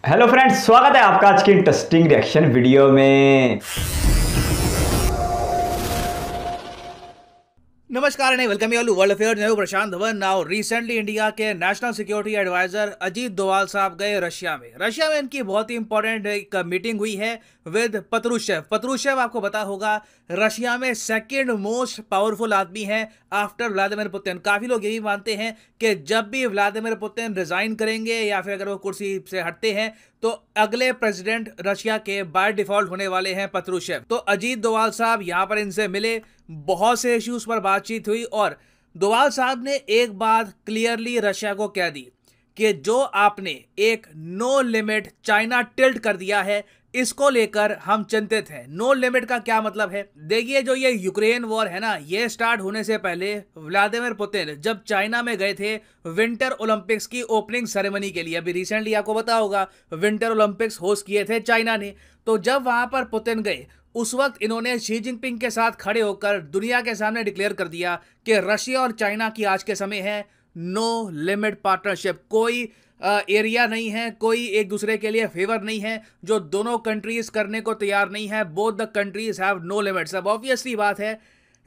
Hello friends, स्वागत है आपका आज की इंटरेस्टिंग रिएक्शन वीडियो में। नमस्कार and welcome you world affairs. मैं हूं Prashant Dhawan. Now recently India के national security adviser Ajit Doval साहब गए रशिया में इनकी बहुत ही इंपॉर्टेंट एक मीटिंग हुई है विद पत्रुशेव आपको पता होगा रशिया में सेकंड मोस्ट पावरफुल आदमी है आफ्टर व्लादिमीर पुतिन। काफी लोग यही मानते हैं कि जब भी व्लादिमीर पुतिन रिजाइन करेंगे या फिर अगर वो कुर्सी से हटते हैं तो अगले प्रेसिडेंट रशिया के बाय डिफॉल्ट होने वाले हैं पत्रुशेव। तो अजीत डोवाल साहब यहां पर इनसे मिले, बहुत से इश्यूज पर बातचीत हुई और डोवाल साहब ने एक बात क्लियरली रशिया को कह दी कि जो आपने एक नो लिमिट चाइना टिल्ट कर दिया है इसको लेकर हम चिंतित हैं। नो लिमिट का क्या मतलब है? देखिए, जो ये यूक्रेन वॉर है ना, ये स्टार्ट होने से पहले व्लादिमीर पुतिन जब चाइना में गए थे विंटर ओलंपिक्स की ओपनिंग सेरेमनी के लिए, अभी रिसेंटली आपको पता होगा विंटर ओलंपिक्स होस्ट किए थे चाइना ने, तो जब वहां पर पुतिन गए उस वक्त इन्होंने शी जिनपिंग के साथ खड़े होकर दुनिया के सामने डिक्लेयर कर दिया कि रशिया और चाइना की आज के समय है नो लिमिट पार्टनरशिप। कोई एरिया नहीं है, कोई एक दूसरे के लिए फेवर नहीं है जो दोनों कंट्रीज करने को तैयार नहीं है। Both the countries have no limits. अब ऑब्वियसली बात है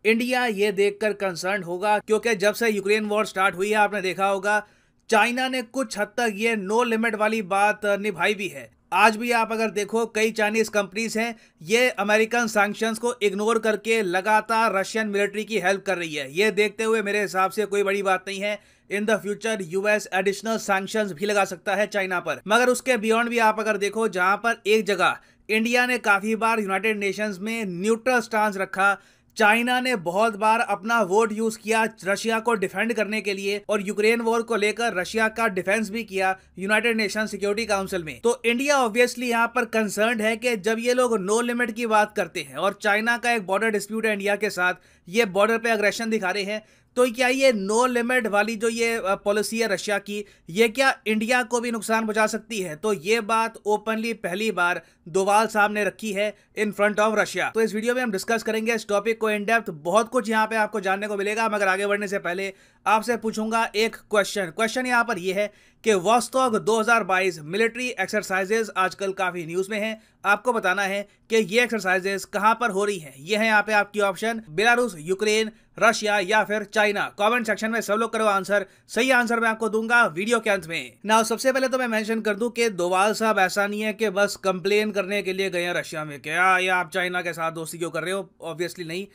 इंडिया ये देखकर कंसर्न होगा क्योंकि जब से यूक्रेन वॉर स्टार्ट हुई है आपने देखा होगा चाइना ने कुछ हद तक ये नो लिमिट वाली बात निभाई भी है। आज भी आप अगर देखो कई चाइनीज कंपनीज हैं ये अमेरिकन सैंक्शंस को इग्नोर करके लगातार रशियन मिलिट्री की हेल्प कर रही है। ये देखते हुए मेरे हिसाब से कोई बड़ी बात नहीं है, in the future US additional sanctions भी लगा सकता है चाइना पर। मगर उसके बियॉन्ड भी आप अगर देखो, जहां पर एक जगह इंडिया ने काफी बार यूनाइटेड नेशंस में न्यूट्रल स्टांस रखा, चाइना ने बहुत बार अपना वोट यूज किया रशिया को डिफेंड करने के लिए और यूक्रेन वॉर को लेकर रशिया का डिफेंस भी किया यूनाइटेड नेशन सिक्योरिटी काउंसिल में, तो इंडिया ऑब्वियसली यहां पर कंसर्न्ड है कि जब ये लोग नो लिमिट की बात करते हैं और चाइना का एक बॉर्डर डिस्प्यूट है इंडिया के साथ, ये बॉर्डर पे अग्रेशन दिखा रहे हैं, तो क्या ये नो लिमिट वाली जो ये पॉलिसी है रशिया की, ये क्या इंडिया को भी नुकसान पहुंचा सकती है? तो ये बात ओपनली पहली बार डोवाल साहब ने रखी है इन फ्रंट ऑफ रशिया। तो इस वीडियो में हम डिस्कस करेंगे इस टॉपिक को इन डेप्थ। बहुत कुछ यहाँ पे आपको जानने को मिलेगा, मगर आगे बढ़ने से पहले आपसे पूछूंगा एक क्वेश्चन यहाँ पर यह है कि वॉस्टॉक 2022 मिलिट्री एक्सरसाइजेज आजकल काफी न्यूज में हैं। आपको बताना है कि ये एक्सरसाइजेज कहां पर हो रही हैं। ये है यहाँ पे आपकी ऑप्शन, बेलारूस, यूक्रेन, रशिया या फिर चाइना। कमेंट सेक्शन में सब लोग करो आंसर। सही आंसर मैं आपको दूंगा वीडियो के अंत में। नाउ सबसे पहले तो मैं मेंशन कर दूं कि डोवाल साहब ऐसा नहीं है कि बस कंप्लेन करने के लिए गए हैं रशिया में, क्या ये आप चाइना के साथ दोस्ती क्यों कर रहे हो। ऑब्वियसली नहीं,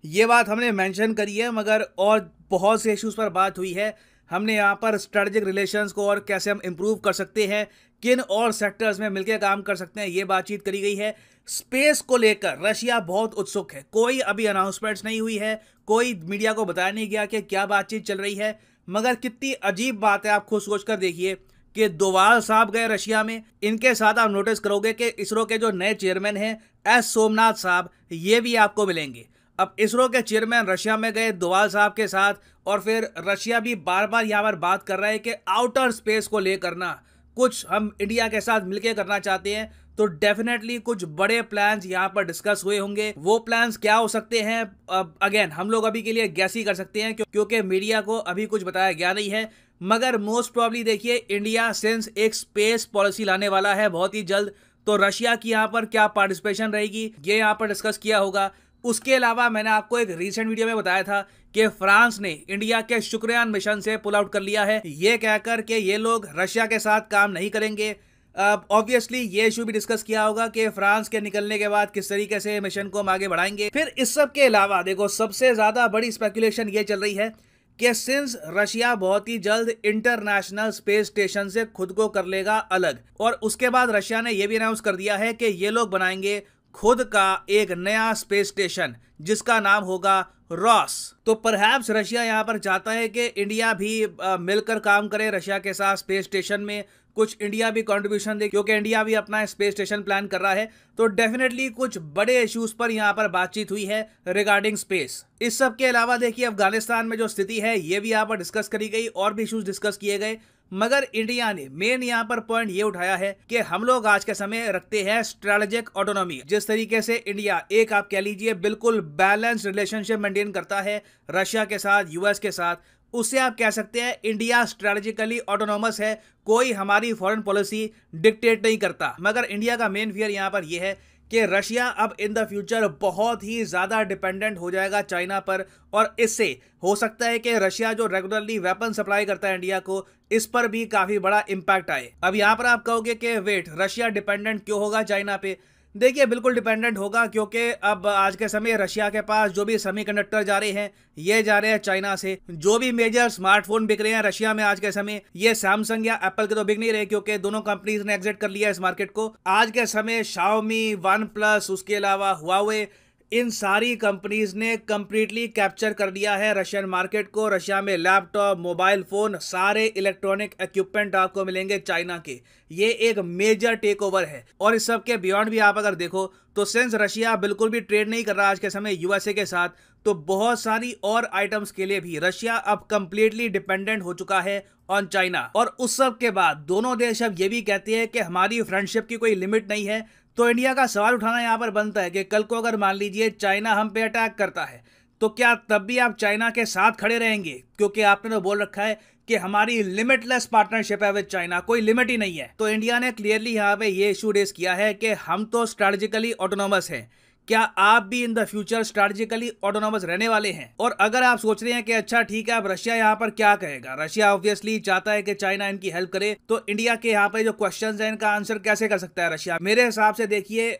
ये बात हमने मेंशन करी है, मगर और बहुत से इश्यूज पर बात हुई है। हमने यहाँ पर स्ट्रेटेजिक रिलेशंस को और कैसे हम इंप्रूव कर सकते हैं, किन और सेक्टर्स में मिलकर काम कर सकते हैं, ये बातचीत करी गई है। स्पेस को लेकर रशिया बहुत उत्सुक है, कोई अभी अनाउंसमेंट्स नहीं हुई है, कोई मीडिया को बताया नहीं गया कि क्या बातचीत चल रही है। मगर कितनी अजीब बात है, आप खुद सोच कर देखिए कि डोवाल साहब गए रशिया में, इनके साथ आप नोटिस करोगे कि इसरो के जो नए चेयरमैन हैं एस सोमनाथ साहब, ये भी आपको मिलेंगे। अब इसरो के चेयरमैन रशिया में गए डोवाल साहब के साथ, और फिर रशिया भी बार बार यहाँ पर बात कर रहा है कि आउटर स्पेस को लेकर ना कुछ हम इंडिया के साथ मिलकर करना चाहते हैं, तो डेफिनेटली कुछ बड़े प्लान्स यहाँ पर डिस्कस हुए होंगे। वो प्लान्स क्या हो सकते हैं अगेन हम लोग अभी के लिए गैस ही कर सकते हैं क्योंकि मीडिया को अभी कुछ बताया गया नहीं है। मगर मोस्ट प्रॉब्ली देखिए इंडिया सिंस एक स्पेस पॉलिसी लाने वाला है बहुत ही जल्द, तो रशिया की यहाँ पर क्या पार्टिसिपेशन रहेगी ये यहाँ पर डिस्कस किया होगा। उसके अलावा मैंने आपको एक रीसेंट वीडियो में बताया था कि फ्रांस ने इंडिया के शुक्रयान मिशन से पुल आउट कर लिया है, ये कहकर के ये लोग रशिया के साथ काम नहीं करेंगे। ऑब्वियसली ये इशू भी डिस्कस किया होगा कि फ्रांस के निकलने के बाद किस तरीके से मिशन को हम आगे बढ़ाएंगे। फिर इस सब के अलावा देखो सबसे ज्यादा बड़ी स्पेकुलेशन ये चल रही है कि सिंस रशिया बहुत ही जल्द इंटरनेशनल स्पेस स्टेशन से खुद को कर लेगा अलग, और उसके बाद रशिया ने यह भी अनाउंस कर दिया है कि ये लोग बनाएंगे खुद का एक नया स्पेस स्टेशन जिसका नाम होगा रॉस। तो परहैप्स रशिया यहाँ पर चाहता है कि इंडिया भी मिलकर काम करे रशिया के साथ स्पेस स्टेशन में, कुछ इंडिया भी कंट्रीब्यूशन दे क्योंकि इंडिया भी अपना स्पेस स्टेशन प्लान कर रहा है। तो डेफिनेटली कुछ बड़े इश्यूज पर यहाँ पर बातचीत हुई है रिगार्डिंग स्पेस। इस सब के अलावा देखिए अफगानिस्तान में जो स्थिति है ये भी यहाँ पर डिस्कस करी गई और भी इश्यूज डिस्कस किए गए, मगर इंडिया ने मेन यहाँ पर पॉइंट ये उठाया है कि हम लोग आज के समय रखते हैं स्ट्रेटेजिक ऑटोनॉमी। जिस तरीके से इंडिया एक आप कह लीजिए बिल्कुल बैलेंस रिलेशनशिप मेंटेन करता है रशिया के साथ, यूएस के साथ, उससे आप कह सकते हैं इंडिया स्ट्रेटेजिकली ऑटोनोमस है, कोई हमारी फॉरेन पॉलिसी डिक्टेट नहीं करता। मगर इंडिया का मेन फियर यहाँ पर यह है कि रशिया अब इन द फ्यूचर बहुत ही ज़्यादा डिपेंडेंट हो जाएगा चाइना पर, और इससे हो सकता है कि रशिया जो रेगुलरली वेपन सप्लाई करता है इंडिया को, इस पर भी काफ़ी बड़ा इम्पैक्ट आए। अब यहाँ पर आप कहोगे कि वेट, रशिया डिपेंडेंट क्यों होगा चाइना पे? देखिए, बिल्कुल डिपेंडेंट होगा, क्योंकि अब आज के समय रशिया के पास जो भी सेमीकंडक्टर जा रहे हैं ये जा रहे हैं चाइना से। जो भी मेजर स्मार्टफोन बिक रहे हैं रशिया में आज के समय, ये सैमसंग या एप्पल के तो बिक नहीं रहे, क्योंकि दोनों कंपनीज ने एग्जिट कर लिया इस मार्केट को। आज के समय शाओमी, वन प्लस, उसके अलावा हुआवे, इन सारी कंपनीज ने कंप्लीटली कैप्चर कर लिया है रशियन मार्केट को। रशिया में लैपटॉप, मोबाइल फोन, सारे इलेक्ट्रॉनिक इक्विपमेंट आपको मिलेंगे चाइना के। ये एक मेजर टेक ओवर है। और इस सब के बियॉन्ड भी आप अगर देखो तो सिंस रशिया बिल्कुल भी ट्रेड नहीं कर रहा आज के समय यूएसए के साथ, तो बहुत सारी और आइटम्स के लिए भी रशिया अब कंप्लीटली डिपेंडेंट हो चुका है ऑन चाइना। और उस सब के बाद दोनों देश अब ये भी कहते हैं कि हमारी फ्रेंडशिप की कोई लिमिट नहीं है। तो इंडिया का सवाल उठाना यहाँ पर बनता है कि कल को अगर मान लीजिए चाइना हम पे अटैक करता है, तो क्या तब भी आप चाइना के साथ खड़े रहेंगे? क्योंकि आपने तो बोल रखा है कि हमारी लिमिटलेस पार्टनरशिप है विद चाइना, कोई लिमिट ही नहीं है। तो इंडिया ने क्लियरली यहाँ पे ये इशू रेस किया है कि हम तो स्ट्रेटेजिकली ऑटोनोमस हैं, क्या आप भी in the future strategically autonomous रहने वाले हैं? और अगर आप सोच रहे हैं कि अच्छा ठीक है, अब रशिया यहाँ पर क्या कहेगा, रशिया ऑब्वियसली चाहता है कि चाइना इनकी हेल्प करे, तो इंडिया के यहाँ पे जो क्वेश्चंस हैं इनका आंसर कैसे कर सकता है रशिया? मेरे हिसाब से देखिए,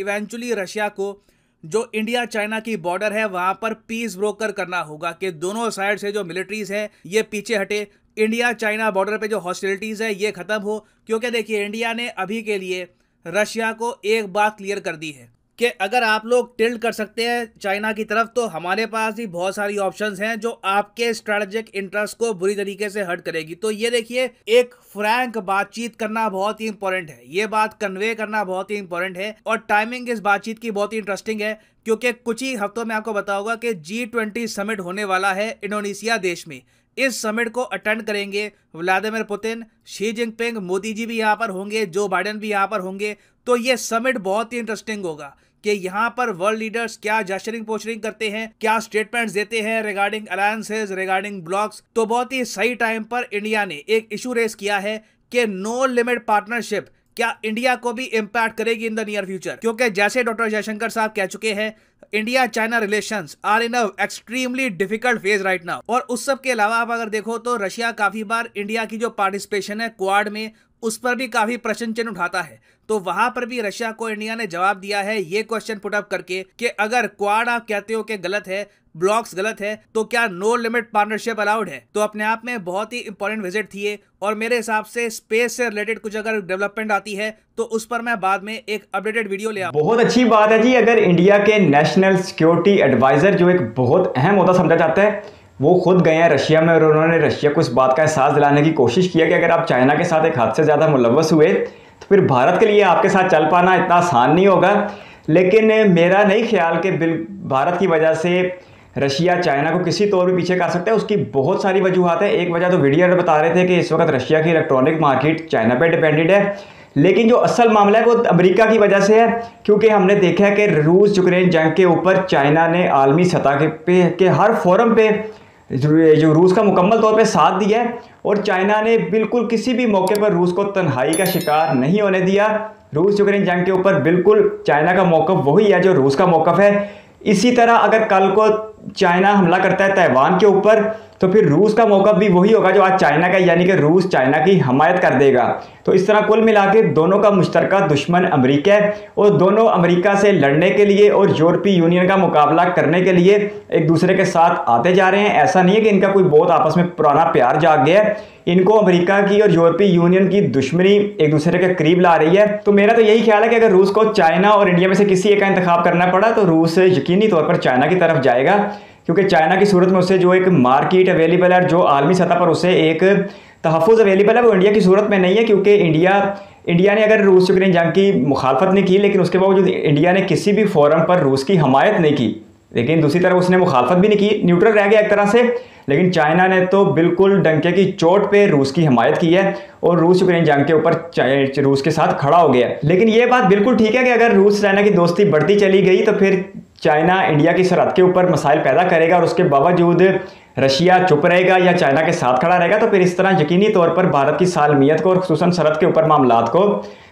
इवेंचुअली रशिया को जो इंडिया चाइना की बॉर्डर है वहां पर पीस ब्रोकर करना होगा कि दोनों साइड से जो मिलिट्रीज है ये पीछे हटे, इंडिया चाइना बॉर्डर पे जो हॉस्टिलिटीज है ये खत्म हो। क्योंकि देखिए, इंडिया ने अभी के लिए रशिया को एक बात क्लियर कर दी है कि अगर आप लोग टिल्ट कर सकते हैं चाइना की तरफ, तो हमारे पास भी बहुत सारी ऑप्शंस हैं जो आपके स्ट्रेटेजिक इंटरेस्ट को बुरी तरीके से हर्ट करेगी। तो ये देखिए, एक फ्रैंक बातचीत करना बहुत ही इंपॉर्टेंट है, ये बात कन्वे करना बहुत ही इंपॉर्टेंट है। और टाइमिंग इस बातचीत की बहुत ही इंटरेस्टिंग है, क्योंकि कुछ ही हफ्तों में आपको बताऊंगा कि G20 समिट होने वाला है इंडोनेशिया देश में। इस समिट को अटेंड करेंगे Vladimir Putin, Xi Jinping, Modi ji भी यहाँ पर होंगे, जो बाइडेन भी यहाँ पर होंगे। तो ये समिट बहुत ही इंटरेस्टिंग होगा कि यहाँ पर वर्ल्ड लीडर्स क्या जस्चरिंग पोस्चरिंग करते हैं, क्या स्टेटमेंट्स देते हैं रिगार्डिंग अलायंसेस, रिगार्डिंग ब्लॉक्स। तो बहुत ही सही टाइम पर इंडिया ने एक इशू रेस किया है कि नो लिमिट पार्टनरशिप क्या इंडिया को भी इंपैक्ट करेगी इन द नियर फ्यूचर। क्योंकि जैसे डॉक्टर जयशंकर साहब कह चुके हैं, India China relations are in a extremely difficult phase right now. और उस सब के अलावा आप अगर देखो तो रशिया काफी बार इंडिया की जो पार्टिसिपेशन है क्वाड में, उस पर भी काफी प्रश्न चिन्ह उठाता है। तो वहां पर भी रशिया को इंडिया ने जवाब दिया है ये क्वेश्चन पुट अप करके कि अगर क्वाड आप कहते हो कि गलत है, ब्लॉक्स गलत है, तो क्या नो लिमिट पार्टनरशिप अलाउड है? तो अपने आप में बहुत ही इंपॉर्टेंट विजिट थी ये। और मेरे हिसाब से स्पेस से रिलेटेड कुछ अगर डेवलपमेंट आती है तो उस पर मैं बाद में एक अपडेटेड वीडियो ले आऊंगा। बहुत अच्छी बात है जी, अगर इंडिया के नेशनल सिक्योरिटी एडवाइजर जो एक बहुत अहम ओहदा समझा जाता है, वो खुद गए हैं रशिया में और उन्होंने रशिया को इस बात का एहसास दिलाने की कोशिश किया कि अगर आप चाइना के साथ एक हद से ज़्यादा मुलव्वस हुए तो फिर भारत के लिए आपके साथ चल पाना इतना आसान नहीं होगा। लेकिन मेरा नहीं ख्याल कि भारत की वजह से रशिया चाइना को किसी तौर पे पीछे कर सकता है। उसकी बहुत सारी वजूहत है। एक वजह तो वीडियो में बता रहे थे कि इस वक्त रशिया की इलेक्ट्रॉनिक मार्केट चाइना पे डिपेंडेंट है, लेकिन जो असल मामला है वो अमेरिका की वजह से है। क्योंकि हमने देखा है कि रूस यूक्रेन जंग के ऊपर चाइना ने आलमी सतह के हर फोरम पे जो रूस का मुकम्मल तौर पे साथ दिया है, और चाइना ने बिल्कुल किसी भी मौके पर रूस को तन्हाई का शिकार नहीं होने दिया। रूस यूक्रेन जंग के ऊपर बिल्कुल चाइना का मौक़िफ़ वही है जो रूस का मौक़िफ़ है। इसी तरह अगर कल को चाइना हमला करता है ताइवान के ऊपर, तो फिर रूस का मौक़िफ़ भी वही होगा जो आज चाइना का, यानी कि रूस चाइना की हमायत कर देगा। तो इस तरह कुल मिला के दोनों का मुश्तरका दुश्मन अमेरिका है, और दोनों अमेरिका से लड़ने के लिए और यूरोपीय यूनियन का मुकाबला करने के लिए एक दूसरे के साथ आते जा रहे हैं। ऐसा नहीं है कि इनका कोई बहुत आपस में पुराना प्यार जाग गया है। इनको अमेरिका की और यूरोपीय यूनियन की दुश्मनी एक दूसरे के करीब ला रही है। तो मेरा तो यही ख्याल है कि अगर रूस को चाइना और इंडिया में से किसी एक का इंतखाब करना पड़ा तो रूस यकीनी तौर पर चाइना की तरफ जाएगा, क्योंकि चाइना की सूरत में उसे जो एक मार्केट अवेलेबल है, जो आलमी सतह पर उसे एक तहफ़्फ़ुज़ अवेलेबल है, वो इंडिया की सूरत में नहीं है। क्योंकि इंडिया ने अगर रूस यूक्रेन जंग की मुखालफत नहीं की, लेकिन उसके बावजूद इंडिया ने किसी भी फोरम पर रूस की हमायत नहीं की। लेकिन दूसरी तरफ उसने मुखालफत भी नहीं की, न्यूट्रल रह गया एक तरह से। लेकिन चाइना ने तो बिल्कुल डंके की चोट पे रूस की हमायत की है और रूस यूक्रेन जंग के ऊपर रूस के साथ खड़ा हो गया है। लेकिन ये बात बिल्कुल ठीक है कि अगर रूस चाइना की दोस्ती बढ़ती चली गई तो फिर चाइना इंडिया की सरहद के ऊपर मसाइल पैदा करेगा और उसके बावजूद रशिया चुप रहेगा या चाइना के साथ खड़ा रहेगा, तो फिर इस तरह यकीनी तौर पर भारत की सालमियत को और खुसूसन सरहद के ऊपर मामलात को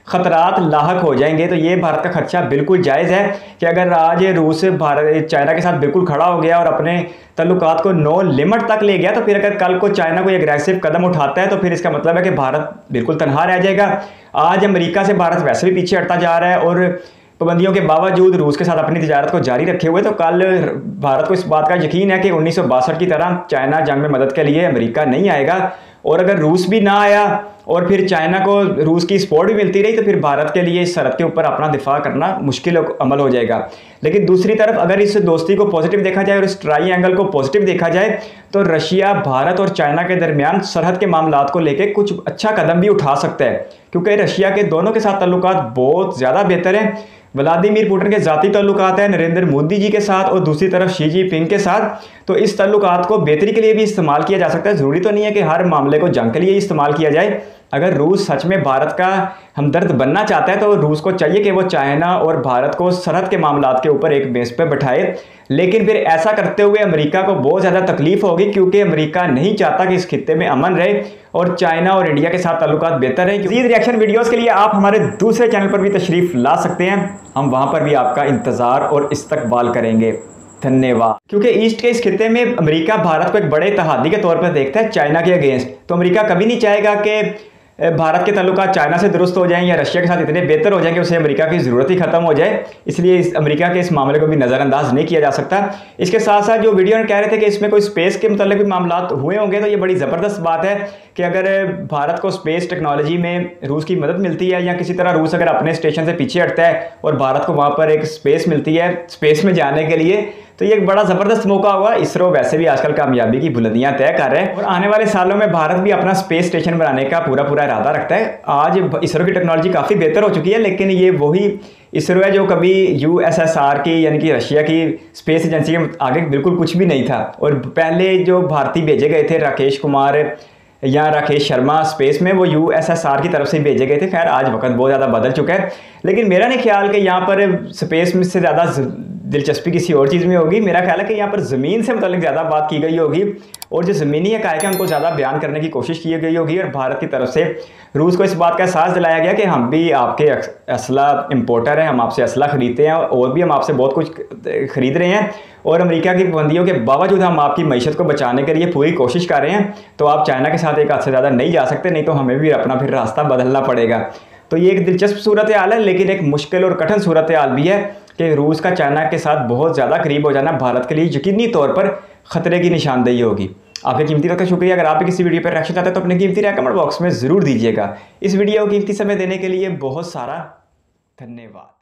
खतरात लाहक हो जाएंगे। तो ये भारत का खदशा बिल्कुल जायज़ है कि अगर आज रूस भारत चाइना के साथ बिल्कुल खड़ा हो गया और अपने तल्लुकात को नो लिमिट तक ले गया, तो फिर अगर कल को चाइना कोई एग्रेसिव कदम उठाता है तो फिर इसका मतलब है कि भारत बिल्कुल तनहा रह जाएगा। आज अमेरिका से भारत वैसे भी पीछे हटता जा रहा है और पाबंदियों के बावजूद रूस के साथ अपनी तिजारत को जारी रखे हुए, तो कल भारत को इस बात का यकीन है कि 1962 की तरह चाइना जंग में मदद के लिए अमेरिका नहीं आएगा। और अगर रूस भी ना आया और फिर चाइना को रूस की सपोर्ट भी मिलती रही, तो फिर भारत के लिए इस सरहद के ऊपर अपना दिफा करना मुश्किल अमल हो जाएगा। लेकिन दूसरी तरफ अगर इस दोस्ती को पॉजिटिव देखा जाए और इस ट्राई एंगल को पॉजिटिव देखा जाए, तो रशिया, भारत और चाइना के दरमियान सरहद के मामलात को लेकर कुछ अच्छा कदम भी उठा सकता है, क्योंकि रशिया के दोनों के साथ ताल्लुकात बहुत ज़्यादा बेहतर हैं। व्लादिमीर पुतिन के ज़ाती ताल्लुकात हैं नरेंद्र मोदी जी के साथ और दूसरी तरफ शी जिनपिंग के साथ, तो इस ताल्लुकात को बेहतरी के लिए भी इस्तेमाल किया जा सकता है। ज़रूरी तो नहीं है कि हर मामले को जंग के लिए इस्तेमाल किया जाए। अगर रूस सच में भारत का हमदर्द बनना चाहता है तो रूस को चाहिए कि वो चाइना और भारत को सरहद के मामलात के ऊपर एक बेस पे बैठाए। लेकिन फिर ऐसा करते हुए अमेरिका को बहुत ज़्यादा तकलीफ होगी, क्योंकि अमेरिका नहीं चाहता कि इस खित्ते में अमन रहे और चाइना और इंडिया के साथ ताल्लुकात बेहतर रहे। मज़ीद रिएक्शन वीडियोज़ के लिए आप हमारे दूसरे चैनल पर भी तशरीफ़ ला सकते हैं, हम वहाँ पर भी आपका इंतज़ार और इस्तकबाल करेंगे। धन्यवाद। क्योंकि ईस्ट के इस खित्ते में अमेरिका भारत को एक बड़े तहादी के तौर पर देखता है चाइना के अगेंस्ट, तो अमेरिका कभी नहीं चाहेगा कि भारत के ताल्लुकात चाइना से दुरुस्त हो जाएं या रशिया के साथ इतने बेहतर हो जाएं कि उसे अमेरिका की ज़रूरत ही खत्म हो जाए। इसलिए इस अमेरिका के इस मामले को भी नज़रअंदाज नहीं किया जा सकता। इसके साथ साथ जो वीडियो में कह रहे थे कि इसमें कोई स्पेस के मतलब भी मामलात हुए होंगे, तो ये बड़ी ज़बरदस्त बात है कि अगर भारत को स्पेस टेक्नोलॉजी में रूस की मदद मिलती है या किसी तरह रूस अगर अपने स्टेशन से पीछे हटता है और भारत को वहाँ पर एक स्पेस मिलती है स्पेस में जाने के लिए, तो ये एक बड़ा ज़बरदस्त मौका होगा। इसरो वैसे भी आजकल कामयाबी की बुलंदियां तय कर रहे हैं और आने वाले सालों में भारत भी अपना स्पेस स्टेशन बनाने का पूरा इरादा रखता है। आज इसरो की टेक्नोलॉजी काफ़ी बेहतर हो चुकी है, लेकिन ये वही इसरो है जो कभी USSR की यानी कि रशिया की स्पेस एजेंसी के आगे बिल्कुल कुछ भी नहीं था। और पहले जो भारतीय भेजे गए थे राकेश कुमार या राकेश शर्मा स्पेस में, वो USSR की तरफ से भेजे गए थे। खैर आज वक्त बहुत ज़्यादा बदल चुका है, लेकिन मेरा नहीं ख्याल कि यहाँ पर स्पेस में से ज़्यादा दिलचस्पी किसी और चीज़ में होगी। मेरा ख्याल है कि यहाँ पर ज़मीन से मतलब ज़्यादा बात की गई होगी और जो ज़मीनी हक़ाइक़ हैं उनको ज़्यादा बयान करने की कोशिश की गई होगी। और भारत की तरफ से रूस को इस बात का एहसास दिलाया गया कि हम भी आपके असला इम्पोर्टर हैं, हम आपसे असला ख़रीदते हैं और भी हम आपसे बहुत कुछ ख़रीद रहे हैं और अमेरिका की पाबंदियों के बावजूद हम आपकी मईशत को बचाने के लिए पूरी कोशिश कर रहे हैं। तो आप चाइना के साथ एक हद से ज़्यादा नहीं जा सकते, नहीं तो हमें भी अपना फिर रास्ता बदलना पड़ेगा। तो ये एक दिलचस्प सूरत हाल है, लेकिन एक मुश्किल और कठिन सूरत हाल भी है कि रूस का चाइना के साथ बहुत ज़्यादा करीब हो जाना भारत के लिए यकीनी तौर पर ख़तरे की निशानदेही होगी। आपके कीमती वक्त का शुक्रिया। अगर आप भी किसी वीडियो पर रिएक्शन चाहते हैं तो अपने कीमती राय कमेंट बॉक्स में ज़रूर दीजिएगा। इस वीडियो को कीमती समय देने के लिए बहुत सारा धन्यवाद।